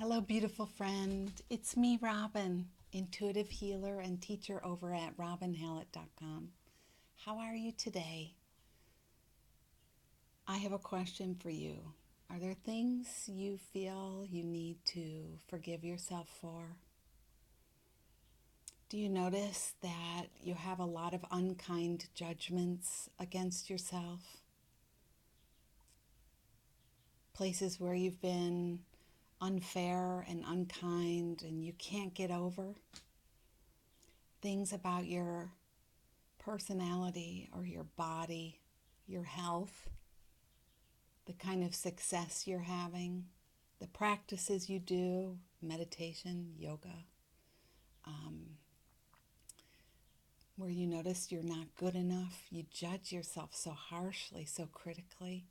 Hello, beautiful friend. It's me, Robin, intuitive healer and teacher over at robinhallett.com. How are you today? I have a question for you. Are there things you feel you need to forgive yourself for? Do you notice that you have a lot of unkind judgments against yourself? Places where you've been unfair and unkind and you can't get over? Things about your personality or your body, your health, the kind of success you're having, the practices you do, meditation, yoga, where you notice you're not good enough, you judge yourself so harshly, so critically.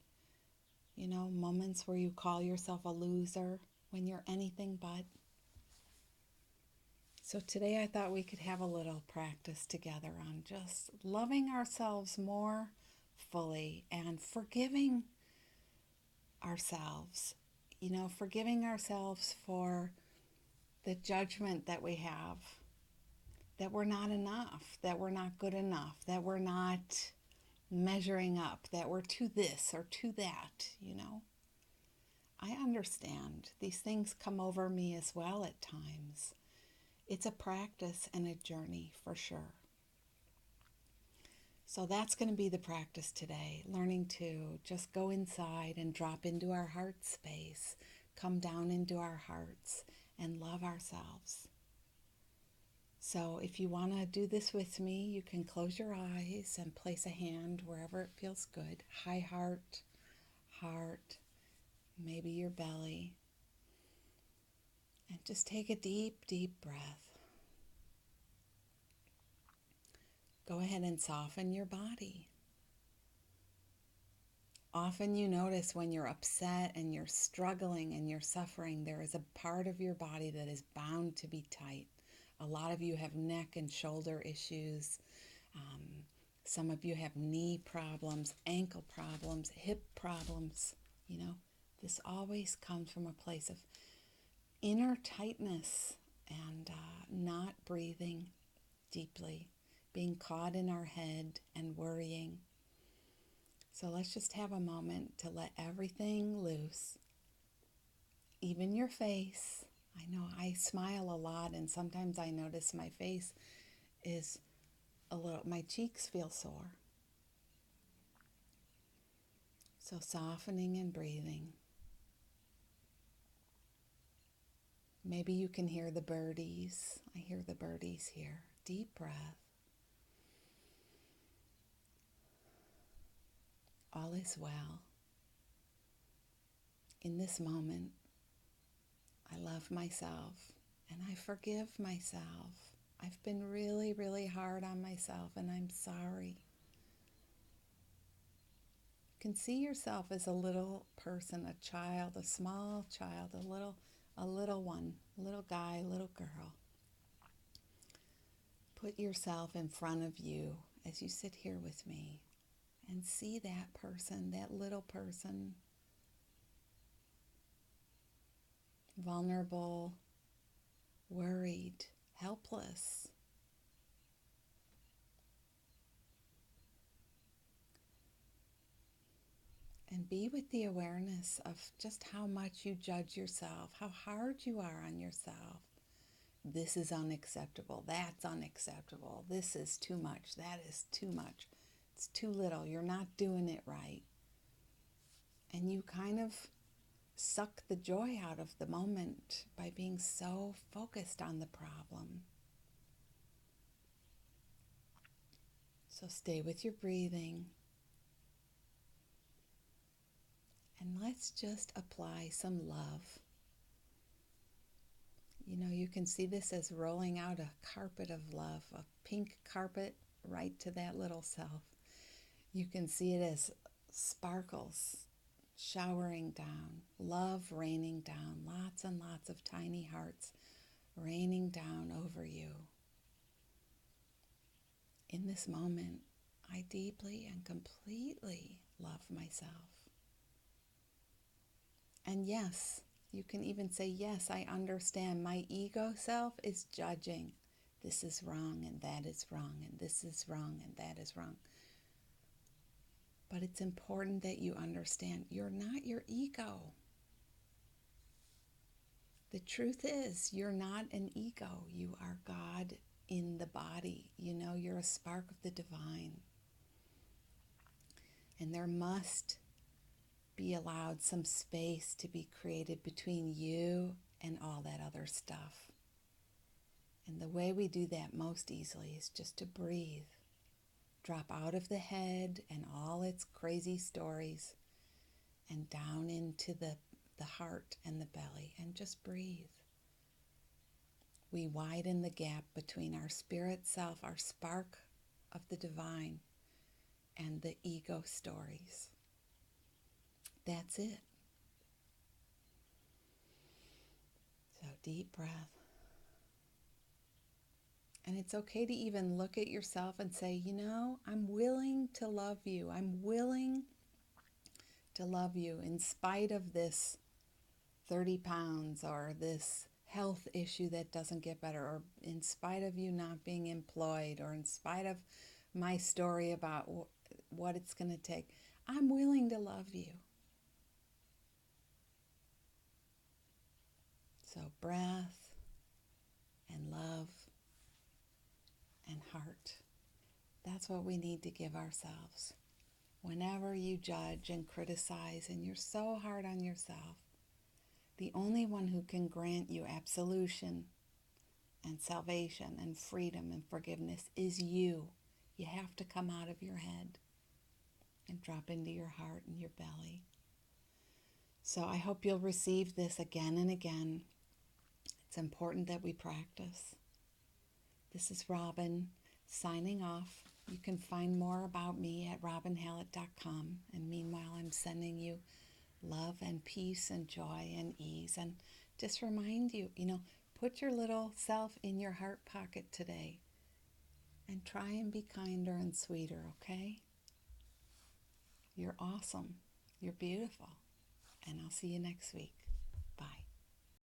Moments where you call yourself a loser when you're anything but. So today I thought we could have a little practice together on just loving ourselves more fully and forgiving ourselves. Forgiving ourselves for the judgment that we have, that we're not enough, that we're not good enough, that we're not measuring up, that we're to this or to that. I understand. These things come over me as well at times. It's a practice and a journey for sure. So that's going to be the practice today, learning to just go inside and drop into our heart space, come down into our hearts and love ourselves. So if you want to do this with me, you can close your eyes and place a hand wherever it feels good. High heart, maybe your belly. And just take a deep, deep breath. Go ahead and soften your body. Often you notice when you're upset and you're struggling and you're suffering, there is a part of your body that is bound to be tight. A lot of you have neck and shoulder issues. Some of you have knee problems, ankle problems, hip problems. This always comes from a place of inner tightness and not breathing deeply, being caught in our head and worrying. So let's just have a moment to let everything loose, even your face. I know I smile a lot, and sometimes I notice my face is my cheeks feel sore. So softening and breathing. Maybe you can hear the birdies. I hear the birdies here. Deep breath. All is well. In this moment, I love myself and I forgive myself. I've been really, really hard on myself and I'm sorry. You can see yourself as a little person, a child, a small child, a little one, a little guy, a little girl. Put yourself in front of you as you sit here with me and see that person, that little person, vulnerable, worried, helpless. And be with the awareness of just how much you judge yourself, how hard you are on yourself. This is unacceptable. That's unacceptable. This is too much. That is too much. It's too little. You're not doing it right. And you kind of suck the joy out of the moment by being so focused on the problem. So stay with your breathing. And let's just apply some love. You can see this as rolling out a carpet of love, a pink carpet right to that little self. You can see it as sparkles showering down, love raining down, lots and lots of tiny hearts raining down over you. In this moment, I deeply and completely love myself. And yes, You can even say, yes, I understand. My ego self is judging. This is wrong and that is wrong and this is wrong and that is wrong. But it's important that you understand you're not your ego. The truth is, you're not an ego. You are God in the body. You know, you're a spark of the divine. And there must be allowed some space to be created between you and all that other stuff. And the way we do that most easily is just to breathe. Drop out of the head and all its crazy stories and down into the heart and the belly, and just breathe. We widen the gap between our spirit self, our spark of the divine, and the ego stories. That's it. So deep breath. And it's okay to even look at yourself and say, you know, I'm willing to love you. I'm willing to love you in spite of this 30 pounds or this health issue that doesn't get better, or in spite of you not being employed, or in spite of my story about what it's going to take. I'm willing to love you. So breath and love and heart. That's what we need to give ourselves. Whenever you judge and criticize and you're so hard on yourself, the only one who can grant you absolution and salvation and freedom and forgiveness is you. You have to come out of your head and drop into your heart and your belly. So I hope you'll receive this again and again. It's important that we practice. This is Robin signing off. You can find more about me at robinhallett.com. And meanwhile, I'm sending you love and peace and joy and ease. And just remind you, put your little self in your heart pocket today and try and be kinder and sweeter, okay? You're awesome. You're beautiful. And I'll see you next week. Bye.